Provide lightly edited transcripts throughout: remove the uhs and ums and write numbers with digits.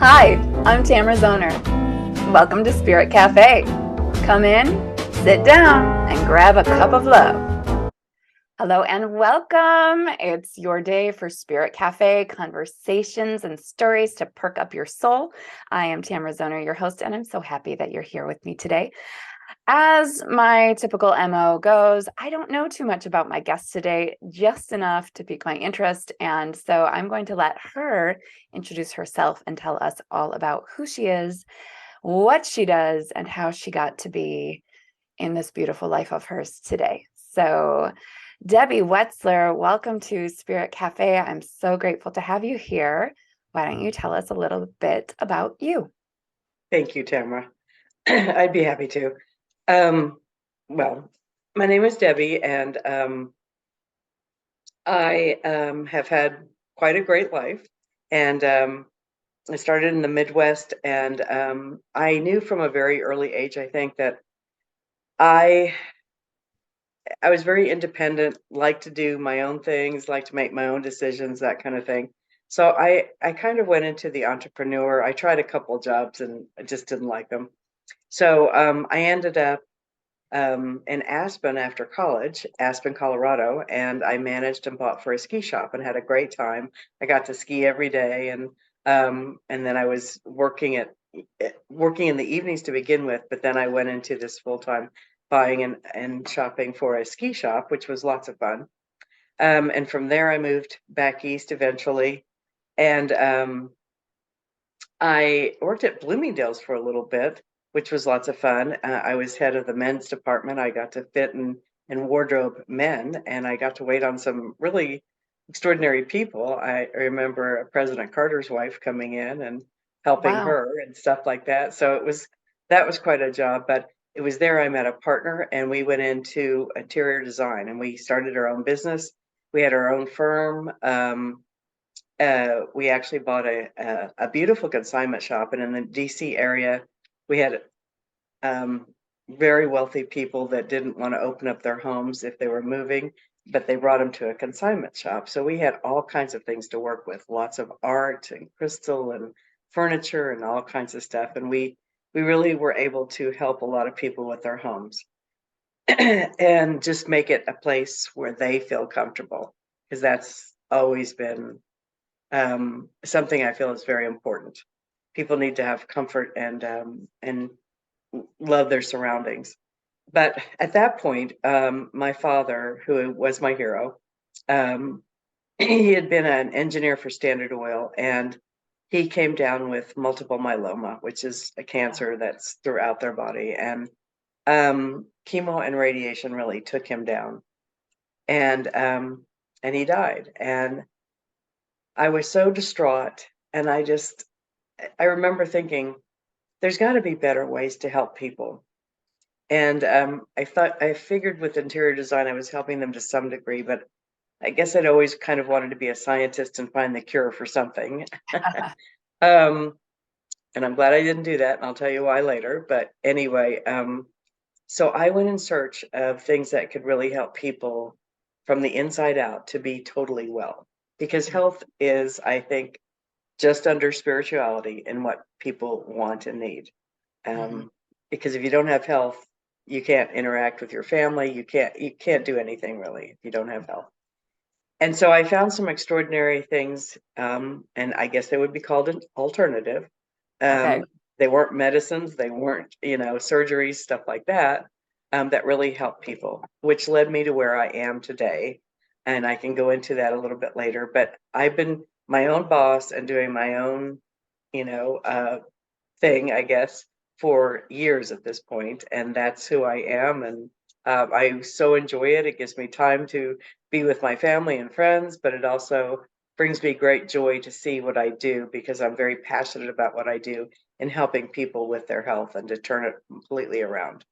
Hi, I'm Tamara Zoner. Welcome to Spirit Cafe. Come in, sit down, and grab a cup of love. Hello and welcome. It's your day for Spirit Cafe, conversations and stories to perk up your soul. I am Tamara Zoner, your host, and I'm so happy that you're here with me today. As my typical MO goes, I don't know too much about my guest today, just enough to pique my interest. And so I'm going to let her introduce herself and tell us all about who she is, what she does, and how she got to be in this beautiful life of hers today. So, Debbie Wetzler, welcome to Spirit Cafe. I'm so grateful to have you here. Why don't you tell us a little bit about you? Thank you, Tamara. I'd be happy to. Well, my name is Debbie, and I have had quite a great life. And I started in the Midwest, and I knew from a very early age, I think, that I I was very independent, liked to do my own things, liked to make my own decisions, that kind of thing. So I kind of went into the entrepreneur. I tried a couple jobs, and I just didn't like them. So I ended up in Aspen after college, Aspen, Colorado, and I managed and bought for a ski shop and had a great time. I got to ski every day, and then I was working in the evenings to begin with, but then I went into this full time buying and shopping for a ski shop, which was lots of fun. And from there, I moved back east eventually, and I worked at Bloomingdale's for a little bit, which was lots of fun. I was head of the men's department. I got to fit and wardrobe men, and I got to wait on some really extraordinary people. I remember President Carter's wife coming in and helping Wow. her and stuff like that. So that was quite a job, but it was there I met a partner, and we went into interior design, and we started our own business. We had our own firm. We actually bought a beautiful consignment shop, and in the DC area, we had um, very wealthy people that didn't want to open up their homes if they were moving, but they brought them to a consignment shop. So we had all kinds of things to work with, lots of art and crystal and furniture and all kinds of stuff. And we really were able to help a lot of people with their homes and just make it a place where they feel comfortable, because that's always been something I feel is very important. People need to have comfort and love their surroundings. But at that point, my father, who was my hero, um, he had been an engineer for Standard Oil, and he came down with multiple myeloma, which is a cancer that's throughout their body, and chemo and radiation really took him down, and he died, and I was so distraught, and I remember thinking, there's got to be better ways to help people. And I figured with interior design, I was helping them to some degree, but I guess I'd always kind of wanted to be a scientist and find the cure for something. um, and I'm glad I didn't do that, and I'll tell you why later. But anyway, so I went in search of things that could really help people from the inside out to be totally well. Because health is, I think, just under spirituality and what people want and need. Mhm. Because if you don't have health, you can't interact with your family. You can't do anything really if you don't have health. And so I found some extraordinary things, and I guess they would be called an alternative. Okay. They weren't medicines, they weren't, surgeries, stuff like that, that really helped people, which led me to where I am today. And I can go into that a little bit later. But I've been my own boss and doing my own, you know, uh, thing, I guess, for years at this point, and that's who I am. And I so enjoy it. It gives me time to be with my family and friends, but it also brings me great joy to see what I do, because I'm very passionate about what I do in helping people with their health and to turn it completely around.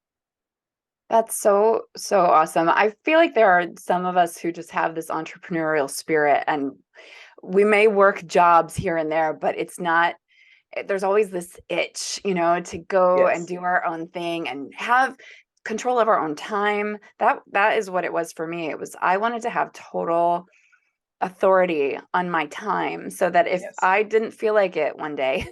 That's so, so awesome. I feel like there are some of us who just have this entrepreneurial spirit and we may work jobs here and there, but it's not, there's always this itch, to go and Yes. do our own thing and have control of our own time. That is what it was for me. It was I wanted to have total authority on my time so that if Yes, I didn't feel like it one day,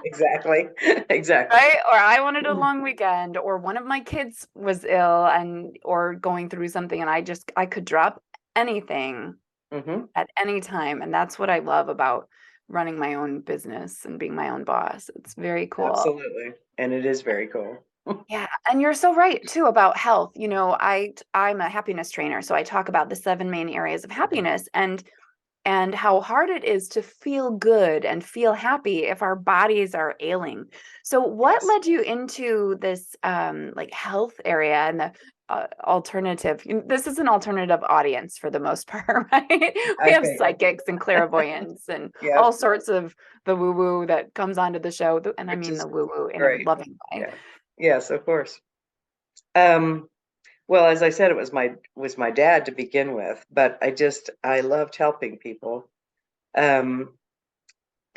exactly. Exactly. right? Or I wanted a long weekend, or one of my kids was ill and or going through something, and I could drop anything Hmm. at any time. And that's what I love about running my own business and being my own boss. It's very cool. Absolutely. And it is very cool. Yeah, and you're so right too about health. I'm a happiness trainer, so I talk about the seven main areas of happiness and how hard it is to feel good and feel happy if our bodies are ailing. So what Yes. led you into this like health area and the alternative? This is an alternative audience for the most part, right? We have Okay. psychics and clairvoyants and all Yep. sorts of the woo-woo that comes onto the show, and I Which mean is the woo-woo in a great. loving way. Yeah. Yes, of course. Um, well, as I said, it was my dad to begin with, but I loved helping people um,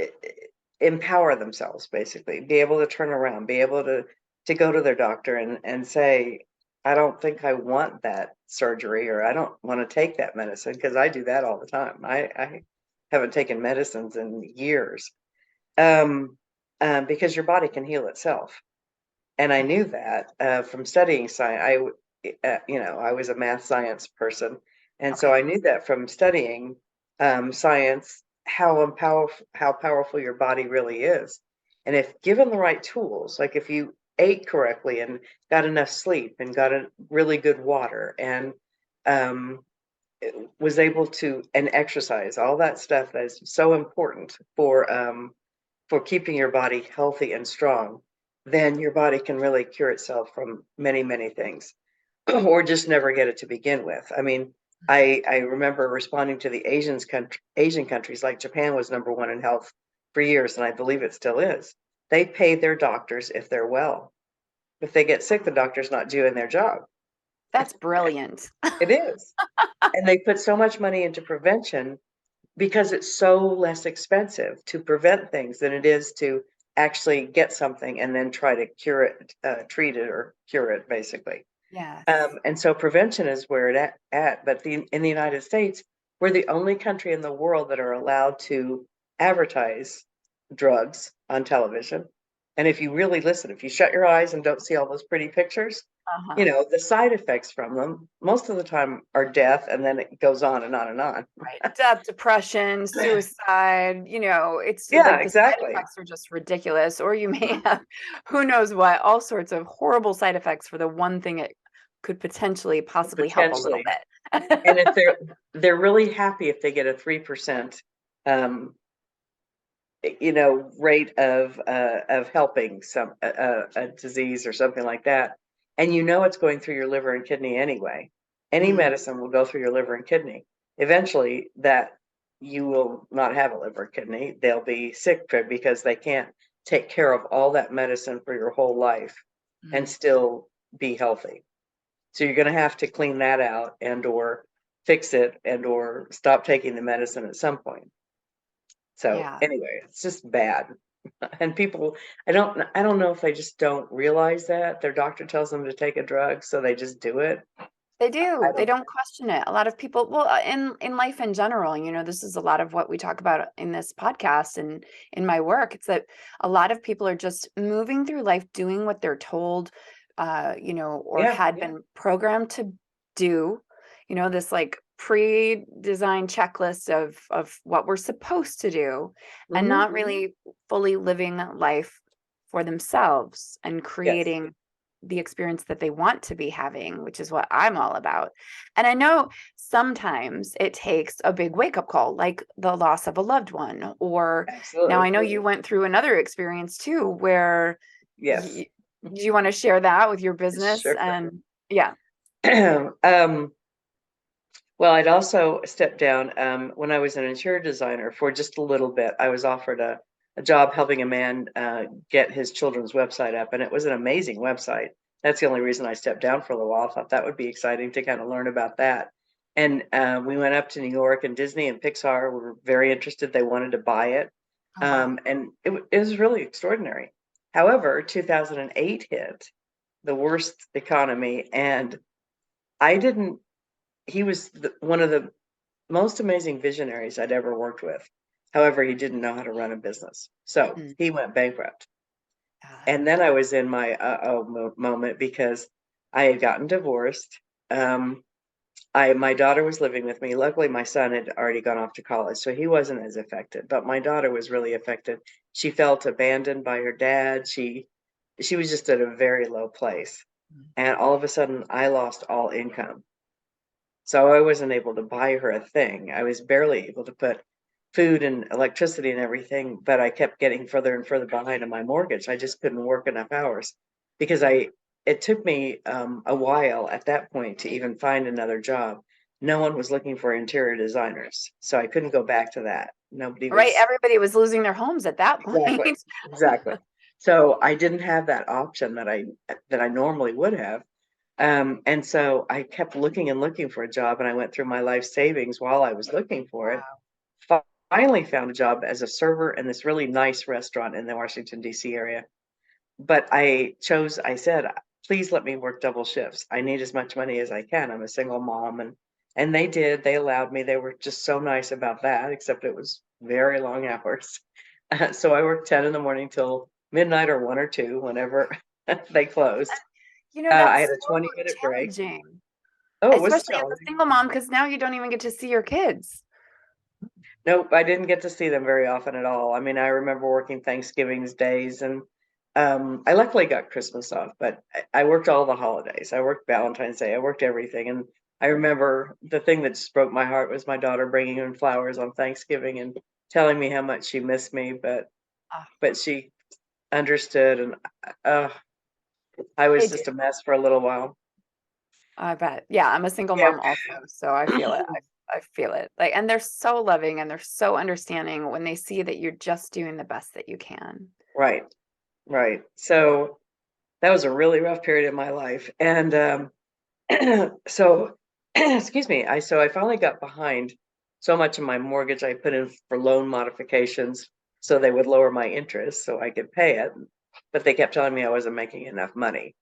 e- e- empower themselves, basically, be able to turn around, be able to go to their doctor and say, I don't think I want that surgery, or I don't want to take that medicine, because I do that all the time. I haven't taken medicines in years, um, because your body can heal itself. And I knew that from studying science. I was a math science person, and so Okay. I knew that from studying science, how powerful your body really is. And if given the right tools, like if you ate correctly and got enough sleep and got a really good water and um, was able to and exercise, all that stuff that is so important for keeping your body healthy and strong, then your body can really cure itself from many, many things, or just never get it to begin with. I mean, I remember responding to the Asian countries, like Japan was number one in health for years, and I believe it still is. They pay their doctors if they're well. If they get sick, the doctor's not doing their job. That's brilliant. It is. And they put so much money into prevention because it's so less expensive to prevent things than it is to actually get something and then try to cure it, treat it or cure it, basically. Yes. And so prevention is where it at. But in the United States, we're the only country in the world that are allowed to advertise drugs on television. And if you really listen, if you shut your eyes and don't see all those pretty pictures, Uh-huh. the side effects from them most of the time are death, and then it goes on and on and on. Right. Death, depression, suicide, it's Yeah, like the side exactly. effects are just ridiculous. Or you may have who knows what, all sorts of horrible side effects for the one thing it could potentially possibly help a little Potentially. bit. And if they're really happy if they get a 3% um, rate of helping a disease or something like that, and it's going through your liver and kidney anyway. Any Mm, medicine will go through your liver and kidney. Eventually, that you will not have a liver and kidney. They'll be sick because they can't take care of all that medicine for your whole life and mm. still be healthy. So you're going to have to clean that out and or fix it and or stop taking the medicine at some point. So Yeah, anyway, it's just bad. And people, I don't know if they just don't realize that their doctor tells them to take a drug, so they just do it. they I do. They don't. don't question it. A lot of people, well, in life in general, this is a lot of what we talk about in this podcast and in my work. It's that a lot of people are just moving through life doing what they're told, or Yeah, had been programmed to do, this like pre-designed checklist of what we're supposed to do, and hmm, not really fully living life for themselves and yes, creating the experience that they want to be having, which is what I'm all about. And I know sometimes it takes a big wake up call, like the loss of a loved one, or now I absolutely, know you went through another experience too, where yes, do you want to share that with your business? sure. And yeah. um, well, I'd also stepped down when I was an interior designer for just a little bit. I was offered a job helping a man get his children's website up, and it was an amazing website. That's the only reason I stepped down for a little while. I thought that would be exciting to kind of learn about that. And we went up to New York, and Disney and Pixar were very interested. They wanted to buy it, Oh, wow. and it was really extraordinary. However, 2008 hit, the worst economy, and I didn't he was one of the most amazing visionaries I'd ever worked with. However, he didn't know how to run a business. So Mm. he went bankrupt. Ah, And then I was in my moment because I had gotten divorced. Um, my daughter was living with me. Luckily, my son had already gone off to college, so he wasn't as affected. But my daughter was really affected. She felt abandoned by her dad. She was just at a very low place. mm. And all of a sudden, I lost all income. So I wasn't able to buy her a thing. I was barely able to put food and electricity and everything, but I kept getting further and further behind on my mortgage. I just couldn't work enough hours because it took me a while at that point to even find another job. No one was looking for interior designers, so I couldn't go back to that. Nobody Right. was Everybody was losing their homes at that exactly, point. exactly. So I didn't have that option that I normally would have. And so I kept looking and looking for a job, and I went through my life savings while I was looking for it. Wow. Finally found a job as a server in this really nice restaurant in the Washington, D.C. area. But I said, please let me work double shifts. I need as much money as I can. I'm a single mom. And they did. They allowed me. They were just so nice about that, except it was very long hours. So I worked 10 in the morning till midnight or 1 or 2, whenever they closed. I had That's a so 20-minute break. challenging, Oh, it was especially as a challenging. single mom, because now you don't even get to see your kids. Nope, I didn't get to see them very often at all. I mean, I remember working Thanksgiving's days, and I luckily got Christmas off, but I worked all the holidays. I worked Valentine's Day. I worked everything. And I remember the thing that just broke my heart was my daughter bringing in flowers on Thanksgiving and telling me how much she missed me, Ah, but she understood, and uh, I they was do. just a mess for a little while. I bet. Yeah, I'm a single Yeah. mom also, so I feel it. I feel it. Like, and they're so loving and they're so understanding when they see that you're just doing the best that you can. Right, right. So that was a really rough period in my life. And so excuse me, I finally got behind so much of my mortgage. I put in for loan modifications so they would lower my interest so I could pay it, but they kept telling me I wasn't making enough money.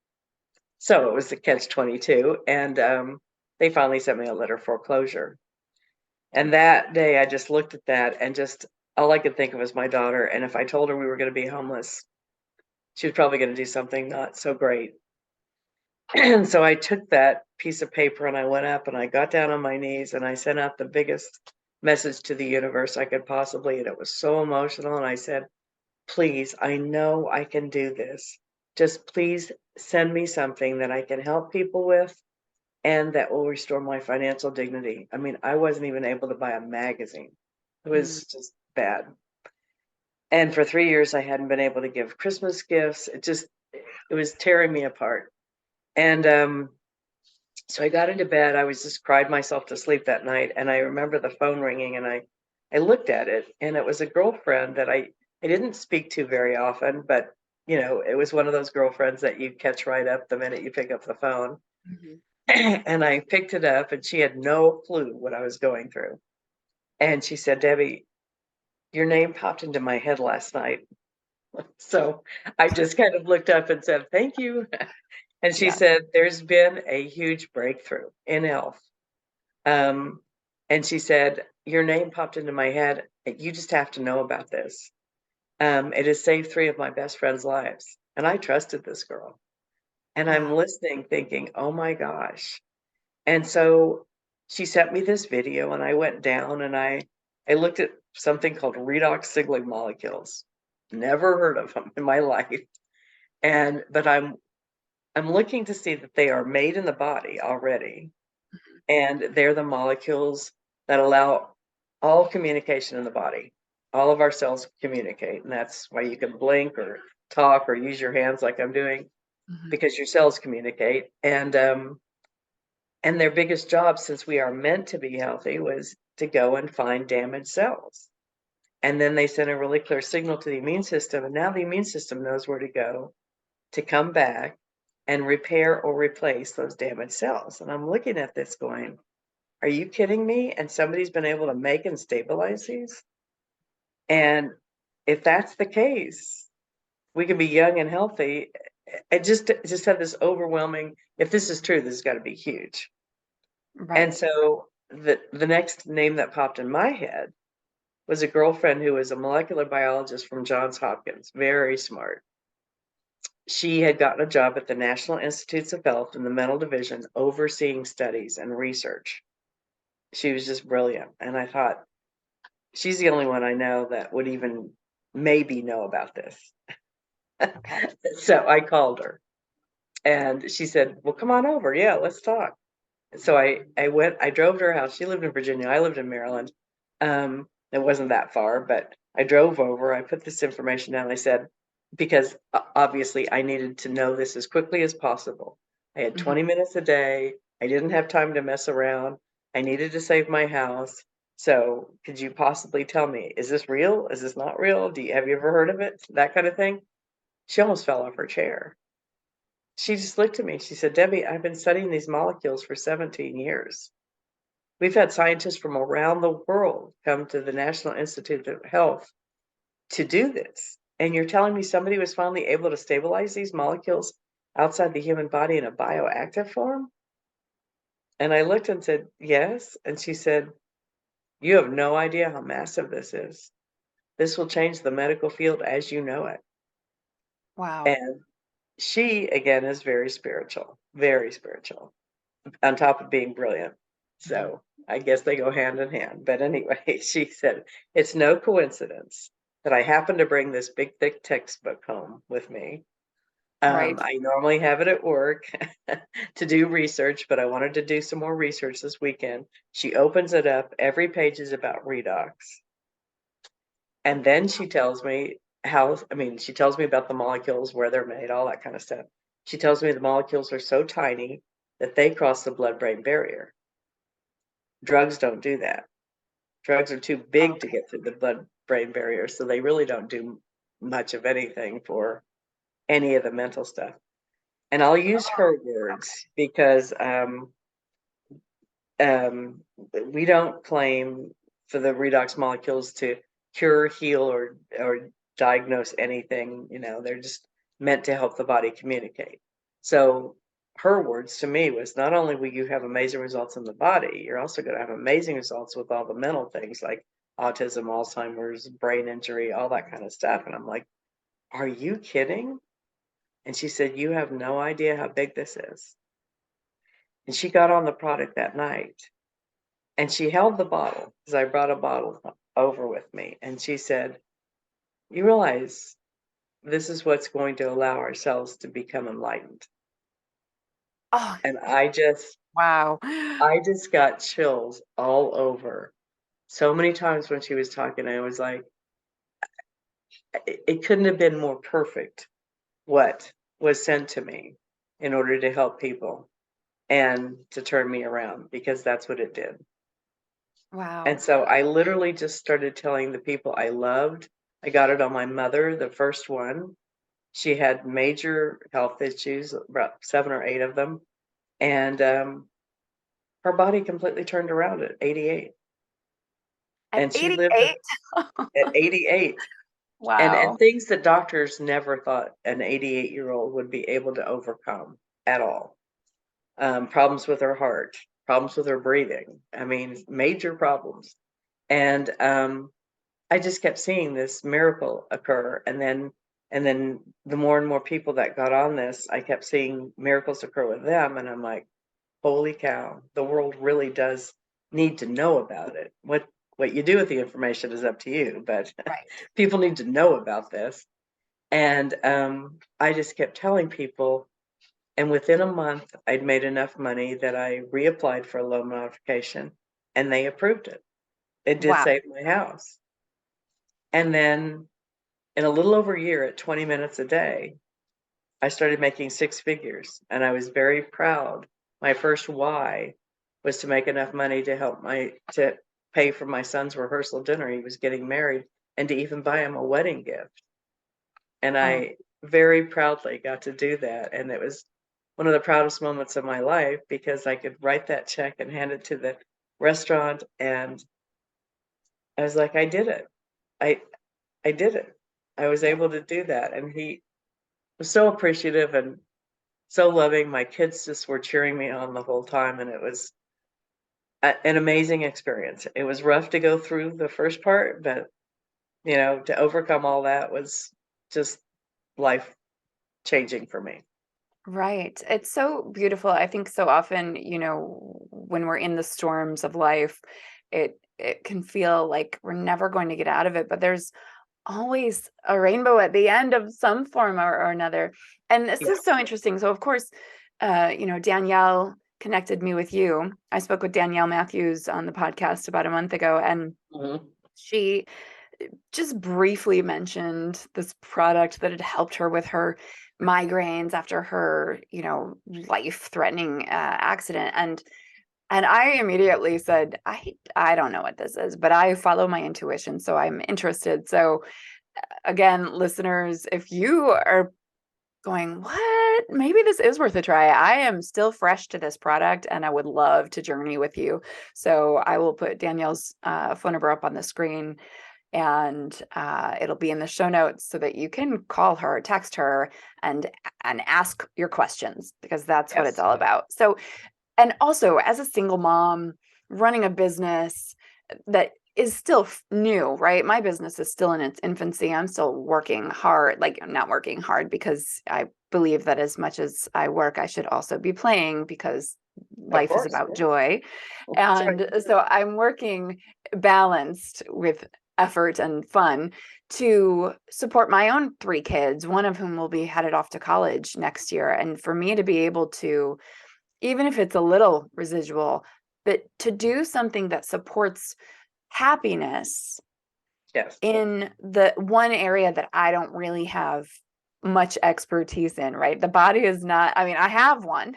So it was the catch 22. And they finally sent me a letter of foreclosure. And that day I just looked at that and just all I could think of was my daughter. And if I told her we were going to be homeless, she was probably going to do something not so great. And so I took that piece of paper and I went up and I got down on my knees and I sent out the biggest message to the universe I could possibly. And it was so emotional. And I said, please, I know I can do this. Just please send me something that I can help people with and that will restore my financial dignity. I mean, I wasn't even able to buy a magazine. It Mm, was just bad. And for 3 years, I hadn't been able to give Christmas gifts. It was tearing me apart. And so I got into bed. I was just cried myself to sleep that night. And I remember the phone ringing and I looked at it and it was a girlfriend that I didn't speak to very often, but it was one of those girlfriends that you catch right up the minute you pick up the phone. mhm. And I picked it up and she had no clue what I was going through. And she said, Debbie, your name popped into my head last night. So I just kind of looked up and said, thank you. And she Yeah. said, there's been a huge breakthrough in health. Um, and she said, your name popped into my head. You just have to know about this. It has saved 3 of my best friends' lives. And I trusted this girl. And I'm Wow. listening, thinking, oh my gosh. And so she sent me this video, and I went down and I looked at something called redox signaling molecules. Never heard of them in my life. But I'm looking to see that they are made in the body already, and they're the molecules that allow all communication in the body. All of our cells communicate, and that's why you can blink or talk or use your hands like I'm doing, Mhm. because your cells communicate. And their biggest job, since we are meant to be healthy, was to go and find damaged cells. And then they send a really clear signal to the immune system, and now the immune system knows where to go to come back and repair or replace those damaged cells. And I'm looking at this going, are you kidding me? And somebody's been able to make and stabilize these? And if that's the case, we can be young and healthy. It just had this overwhelming, if this is true, this has got to be huge. And Right. so the next name that popped in my head was a girlfriend who was a molecular biologist from Johns Hopkins, very smart. She had gotten a job at the National Institutes of Health in the mental division, overseeing studies and research. She was just brilliant. And I thought, she's the only one I know that would even maybe know about this. Okay. So I called her and she said, well, come on over. Yeah, let's talk. So I drove to her house. She lived in Virginia. I lived in Maryland. It wasn't that far, but I drove over. I put this information down. I said, because obviously I needed to know this as quickly as possible. I had Mhm. 20 minutes a day. I didn't have time to mess around. I needed to save my house. So could you possibly tell me, is this real? Is this not real? Have you ever heard of it? That kind of thing. She almost fell off her chair. She just looked at me. She said, Debbie, I've been studying these molecules for 17 years. We've had scientists from around the world come to the National Institute of Health to do this. And you're telling me somebody was finally able to stabilize these molecules outside the human body in a bioactive form? And I looked and said, yes. And she said, you have no idea how massive this is. This will change the medical field as you know it. Wow. And she, again, is very spiritual, on top of being brilliant. So I guess they go hand in hand. But anyway, she said, it's no coincidence that I happen to bring this big, thick textbook home with me. Right. I normally have it at work to do research, but I wanted to do some more research this weekend. She opens it up. Every page is about redox. And then she tells me she tells me about the molecules, where they're made, all that kind of stuff. She tells me the molecules are so tiny that they cross the blood-brain barrier. Drugs don't do that. Drugs are too big to Okay. get through the blood-brain barrier, so they really don't do much of anything for any of the mental stuff. And I'll use her words because um, we don't claim for the redox molecules to cure, heal, or diagnose anything. You know, they're just meant to help the body communicate. So her words to me was, not only will you have amazing results in the body, you're also going to have amazing results with all the mental things like autism, Alzheimer's, brain injury, all that kind of stuff. And I'm like, are you kidding? And she said, you have no idea how big this is. And she got on the product that night. And she held the bottle, because I brought a bottle over with me. And she said, you realize this is what's going to allow our cells to become enlightened. Oh, And wow. I just got chills all over. So many times when she was talking, I was like, it couldn't have been more perfect what was sent to me in order to help people and to turn me around, because that's what it did. And Wow. so I literally just started telling the people I loved. I got it on my mother, the first one. She had major health issues, about 7 or 8 of them. And her body completely turned around at 88. At And she lived 88? at 88. And Wow. things that doctors never thought an 88-year-old would be able to overcome at all. Problems with her heart, problems with her breathing. I mean, major problems. And I just kept seeing this miracle occur. And then the more and more people that got on this, I kept seeing miracles occur with them. And I'm like, holy cow, the world really does need to know about it. What you do with the information is up to you, but Right. people need to know about this. And I just kept telling people, and within a month, I'd made enough money that I reapplied for a loan modification, and they approved it. It did Wow. save my house. And then in a little over a year, at 20 minutes a day, I started making 6 figures, and I was very proud. My first why was to make enough money to pay for my son's rehearsal dinner. He was getting married, and to even buy him a wedding gift. And Oh, I very proudly got to do that. And it was one of the proudest moments of my life, because I could write that check and hand it to the restaurant. And I was like, I did it. I I did it. I was yeah. able to do that. And he was so appreciative and so loving. My kids just were cheering me on the whole time. And an amazing experience. It was rough to go through the first part, but to overcome all that was just life changing for me. Right. It's so beautiful. I think so often, when we're in the storms of life, it can feel like we're never going to get out of it, but there's always a rainbow at the end of some form or another. And this Yeah. is so interesting. So of course, Danielle connected me with you. I spoke with Danielle Matthews on the podcast about a month ago, and Mhm. she just briefly mentioned this product that had helped her with her migraines after her, life-threatening accident. And I immediately said, I don't know what this is, but I follow my intuition, so I'm interested. So again, listeners, if you are going, what? Maybe this is worth a try. I am still fresh to this product and I would love to journey with you. So I will put Danielle's phone number up on the screen, and it'll be in the show notes so that you can call her, text her, and ask your questions, because that's what it's Yes, all about. So, and also as a single mom running a business that is still new, right? My business is still in its infancy. I'm still working hard, like not working hard, because I believe that as much as I work, I should also be playing, because of life is course. about joy. That's right. And so I'm working balanced with effort and fun to support my own three kids, one of whom will be headed off to college next year. And for me to be able to, even if it's a little residual, but to do something that supports happiness Yes, in the one area that I don't really have much expertise in, right? The body is not, I mean, I have one.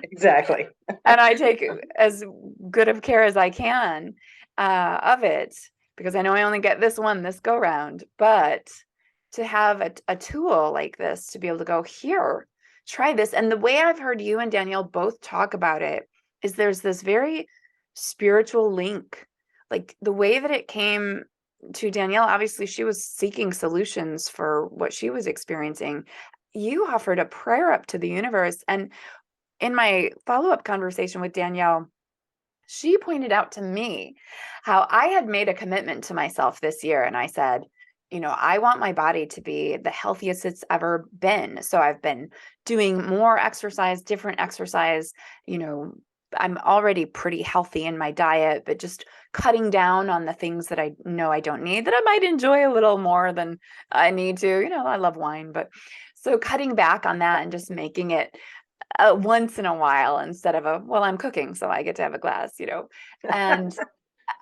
exactly. And I take as good of care as I can of it, because I know I only get this one this go round. But to have a tool like this to be able to go, here, try this. And the way I've heard you and Danielle both talk about it is there's this very spiritual link. Like the way that it came to Danielle, obviously she was seeking solutions for what she was experiencing. You offered a prayer up to the universe. And in my follow-up conversation with Danielle, she pointed out to me how I had made a commitment to myself this year. And I said, I want my body to be the healthiest it's ever been. So I've been doing more exercise, different exercise. You know, I'm already pretty healthy in my diet, but just cutting down on the things that I know I don't need, that I might enjoy a little more than I need to. I love wine, but so cutting back on that and just making it once in a while, instead of well, I'm cooking, so I get to have a glass. And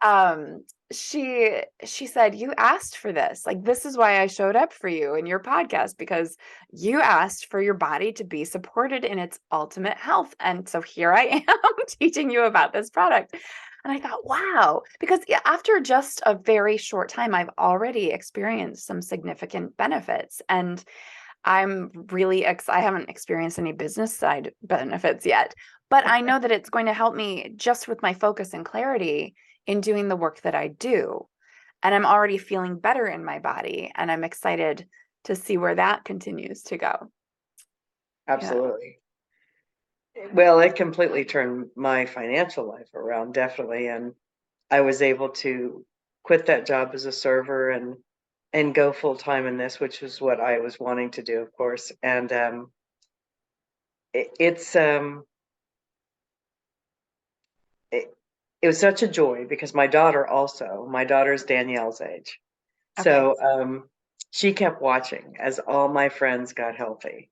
um, she said, you asked for this. Like, this is why I showed up for you in your podcast, because you asked for your body to be supported in its ultimate health. And so here I am teaching you about this product. And I thought, wow, because after just a very short time, I've already experienced some significant benefits. And I'm really I haven't experienced any business side benefits yet, but I know that it's going to help me just with my focus and clarity in doing the work that I do. And I'm already feeling better in my body, and I'm excited to see where that continues to go. Yeah. Absolutely. Well, it completely turned my financial life around, definitely. And I was able to quit that job as a server and go full time in this, which is what I was wanting to do, of course. And it, it's it, it was such a joy because my daughter's Danielle's age. Okay. So she kept watching as all my friends got healthy.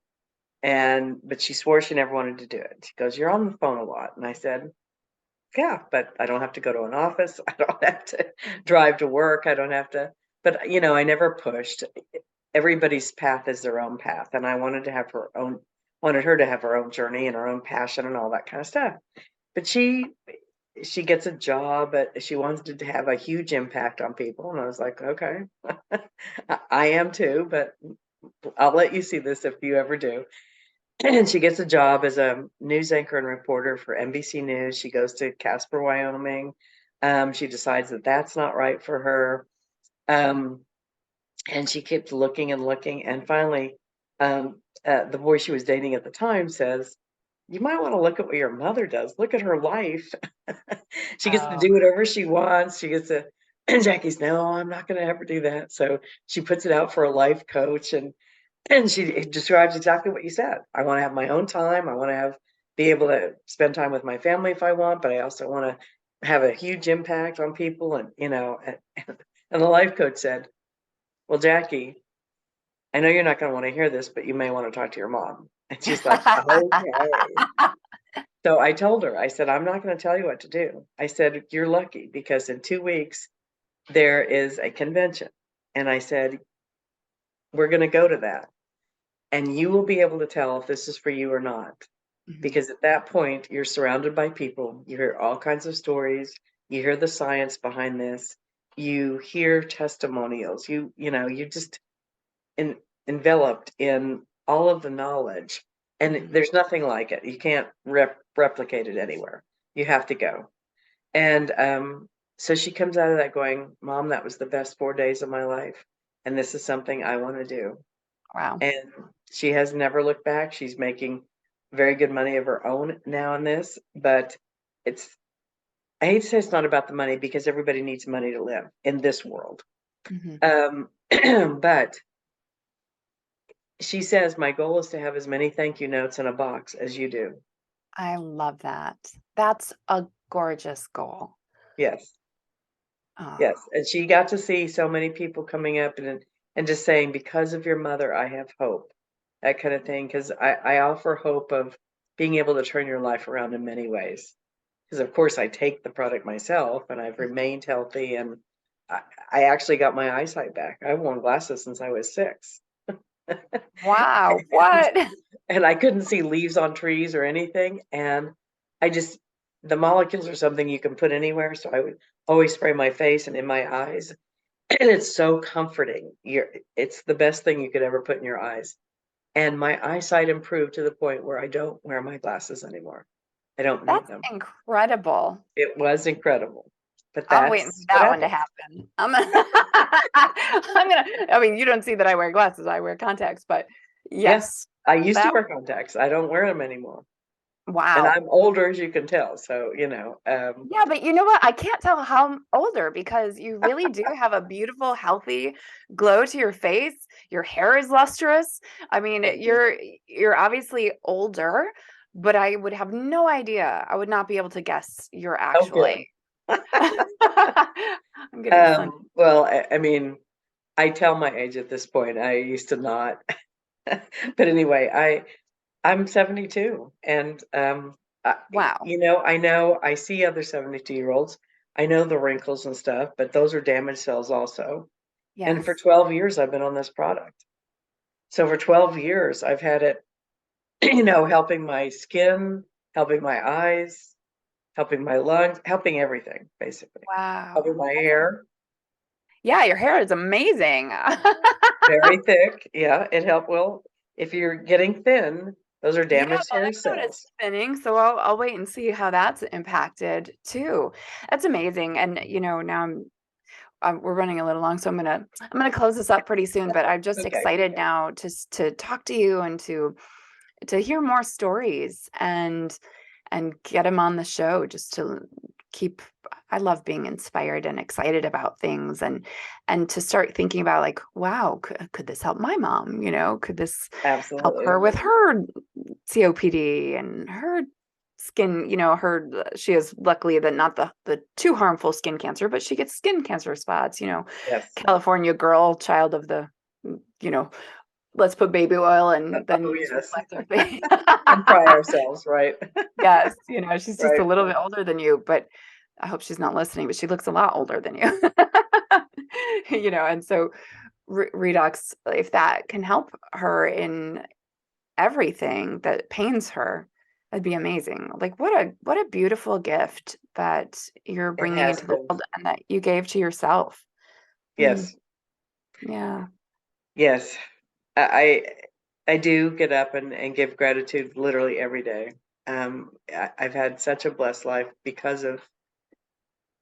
But she swore she never wanted to do it. She goes, "You're on the phone a lot." And I said, "Yeah, but I don't have to go to an office. I don't have to drive to work. I don't have to." But I never pushed. Everybody's path is their own path, and I wanted her to have her own journey and her own passion and all that kind of stuff. But she gets a job, she wanted to have a huge impact on people, and I was like, "Okay, I am too, but I'll let you see this if you ever do." And she gets a job as a news anchor and reporter for NBC News. She goes to Casper, Wyoming. She decides that that's not right for her. Um, and she keeps looking and looking. And finally, the boy she was dating at the time says, you might want to look at what your mother does. Look at her life. She gets to Oh, do whatever she wants. She gets to, and Jackie's, no, I'm not going to ever do that. So she puts it out for a life coach, and she describes exactly what you said. I want to have my own time. I want to be able to spend time with my family if I want, but I also want to have a huge impact on people. And, and the life coach said, well, Jackie, I know you're not going to want to hear this, but you may want to talk to your mom. And she's like, okay. So I told her, I said, I'm not going to tell you what to do. I said, you're lucky because in 2 weeks, there is a convention. And I said, we're going to go to that. And you will be able to tell if this is for you or not. Mhm. Because at that point, you're surrounded by people. You hear all kinds of stories. You hear the science behind this. You hear testimonials. You just enveloped in all of the knowledge. And Mhm. there's nothing like it. You can't replicate it anywhere. You have to go. And so she comes out of that going, Mom, that was the best 4 days of my life. And this is something I want to do. Wow. And she has never looked back. She's making very good money of her own now in this, but it's, I hate to say it's not about the money because everybody needs money to live in this world. Mhm. But she says, my goal is to have as many thank you notes in a box as you do. I love that. That's a gorgeous goal. Yes. Oh, Yes. And she got to see so many people coming up and just saying, because of your mother, I have hope, that kind of thing. Because I offer hope of being able to turn your life around in many ways. Because, of course, I take the product myself and I've remained healthy. And I, I actually got my eyesight back. I've worn glasses since I was 6. wow. and, What? and I couldn't see leaves on trees or anything. And I just, the molecules are something you can put anywhere. So I would always spray my face and in my eyes. And it's so comforting. It's the best thing you could ever put in your eyes. And my eyesight improved to the point where I don't wear my glasses anymore. I don't need That's them. incredible. It was incredible. But I'll wait and that's see what that one to happens. happen. I mean, you don't see that I wear glasses, I wear contacts, but Yeah. yes, I used to that, wear contacts. I don't wear them anymore. And wow. I'm older, as you can tell. So, Yeah, but you know what? I can't tell how I'm older because you really do have a beautiful, healthy glow to your face. Your hair is lustrous. I mean, thank you. you're obviously older, but I would have no idea. I would not be able to guess your Oh, actual good. age. I'm getting sun. Well, I mean, I tell my age at this point. I used to not. But anyway, I'm 72, and Wow. I know I see other 72-year-olds. I know the wrinkles and stuff, but those are damaged cells also. And for Yes. 12 years, I've been on this product. So for 12 years, I've had it, helping my skin, helping my eyes, helping my lungs, helping everything, basically. Helping Wow. my hair, Yeah, your hair is amazing. very thick. Yeah, it helped. Well, if you're getting thin, those are Yeah, damaged the hair lymph node is cells. thinning, so I'll wait and see how that's impacted too. That's amazing. And now we're running a little long, so I'm gonna close this up pretty soon. But I'm just Okay, excited now to talk to you and to hear more stories and get them on the show just to keep. I love being inspired and excited about things and to start thinking about like, wow, could this help my mom? Could this help absolutely. her with her COPD and her skin, she has luckily not the too harmful skin cancer, but she gets skin cancer spots, Yes. California girl, child of the, you know, let's put baby oil and then Oh, use yes. reflective face. And fry ourselves, right? Yes, she's just a Right. little bit older than you, but I hope she's not listening, but she looks a lot older than you. And so redox, if that can help her in everything that pains her, that'd be amazing. Like what a beautiful gift that you're It bringing has into the been. world and that you gave to yourself. Mm, Yes. yeah. Yes. I do get up and give gratitude literally every day. I've had such a blessed life because of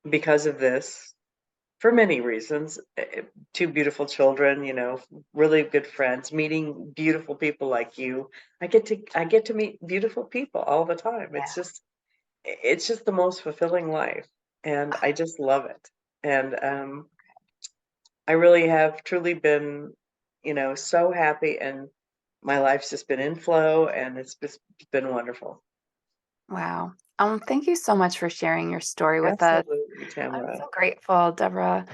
this. for many reasons. Two beautiful children, really good friends, meeting beautiful people like you. I get to meet beautiful people all the time. Yeah. It's just the most fulfilling life, and I just love it. And I really have truly been, so happy, and my life's just been in flow, and it's just been wonderful. Wow. Thank you so much for sharing your story with us. Absolutely, I'm Tamara. so grateful, Deborah.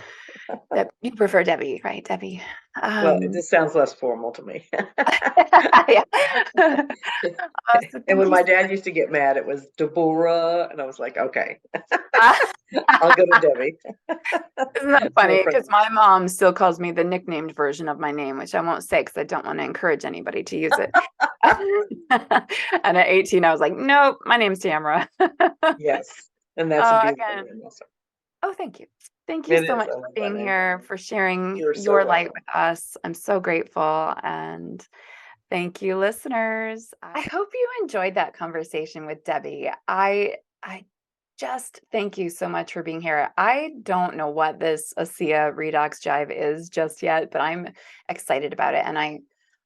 You prefer Debbie, right, Debbie? Well, it Um, just sounds less formal to me. yeah. So And thank when you my so dad used to get mad, it was Deborah, and I was like, okay, much. I'll go to Debbie. Isn't that No funny? Because problem. my mom still calls me the nicknamed version of my name, which I won't say because I don't want to encourage anybody to use it. And at 18, I was like, nope, my name's Tamara. Yes, and that's a beautiful Again, name also. oh, thank you. Thank you It so is. much I for love that being name. here, for sharing You're so your light welcome. with us. I'm so grateful. And thank you, listeners. I hope you enjoyed that conversation with Debbie. I just thank you so much for being here. I don't know what this ASEA Redox Jive is just yet, but I'm excited about it. And I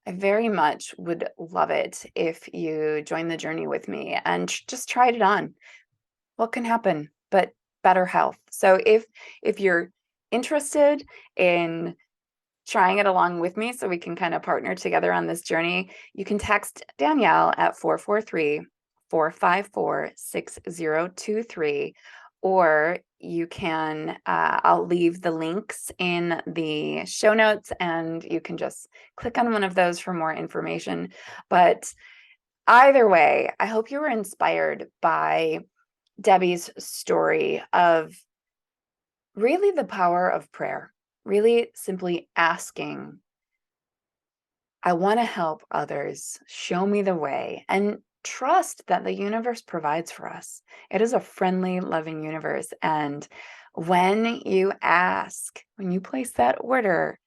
very much would love it if you join the journey with me and just tried it on. What can happen but better health? So if you're interested in trying it along with me so we can kind of partner together on this journey, you can text Danielle at 443-454-6023, or you can, I'll leave the links in the show notes and you can just click on one of those for more information. But either way, I hope you were inspired by Debbie's story of really the power of prayer, really simply asking, I want to help others, show me the way, and trust that the universe provides for us. It is a friendly, loving universe. And when you ask, when you place that order,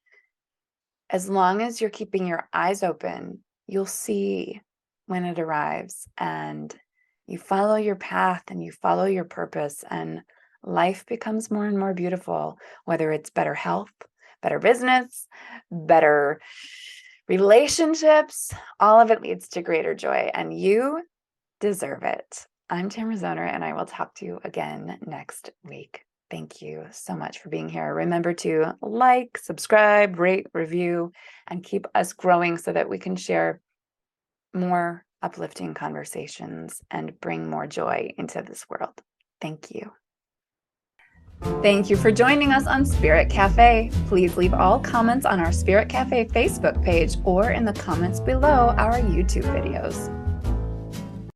as long as you're keeping your eyes open, you'll see when it arrives, and you follow your path and you follow your purpose, and life becomes more and more beautiful, whether it's better health, better business, better relationships. All of it leads to greater joy, and you deserve it. I'm Tamara Zoner, and I will talk to you again next week. Thank you so much for being here. Remember to like, subscribe, rate, review, and keep us growing so that we can share more uplifting conversations and bring more joy into this world. Thank you. Thank you for joining us on Spirit Cafe. Please leave all comments on our Spirit Cafe Facebook page or in the comments below our YouTube videos.